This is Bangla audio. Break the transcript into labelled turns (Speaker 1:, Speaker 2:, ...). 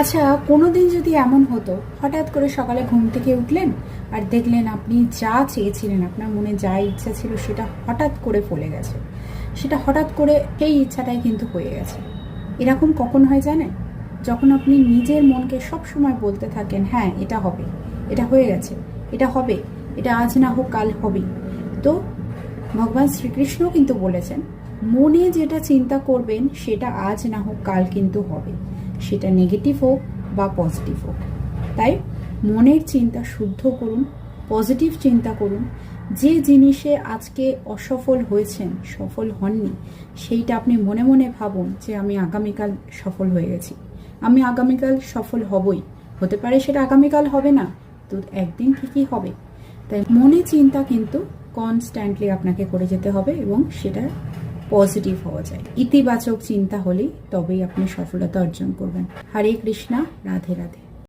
Speaker 1: আচ্ছা, কোনোদিন যদি এমন হতো হঠাৎ করে সকালে ঘুম থেকে উঠলেন আর দেখলেন আপনি যা চেয়েছিলেন, আপনার মনে যা ইচ্ছা ছিল সেটা হঠাৎ করে ফলে গেছে, সেটা হঠাৎ করে সেই ইচ্ছাটাই কিন্তু হয়ে গেছে। এরকম কখন হয় জানেন? যখন আপনি নিজের মনকে সব সময় বলতে থাকেন, হ্যাঁ এটা হবে, এটা হয়ে গেছে, এটা হবে, এটা আজ না হোক কাল হবে। তো ভগবান শ্রীকৃষ্ণ কিন্তু বলেছেন, মনে যেটা চিন্তা করবেন সেটা আজ না হোক কাল কিন্তু হবে, সেটা নেগেটিভ হোক বা পজিটিভ হোক। তাই মনের চিন্তা শুদ্ধ করুন, পজিটিভ চিন্তা করুন। যে জিনিসে আজকে অসফল হয়েছেন, সফল হননি, সেইটা আপনি মনে মনে ভাবুন যে আমি আগামীকাল সফল হয়ে গেছি, আমি আগামীকাল সফল হবই। হতে পারে সেটা আগামীকাল হবে না, তো একদিন ঠিকই হবে। তাই মনে চিন্তা কিন্তু কনস্ট্যান্টলি আপনাকে করে যেতে হবে এবং সেটা পজিটিভ হওয়া যায়। ইতিবাচক চিন্তা হলেই তবেই আপনি সফলতা অর্জন করবেন। হরে কৃষ্ণা, রাধে রাধে।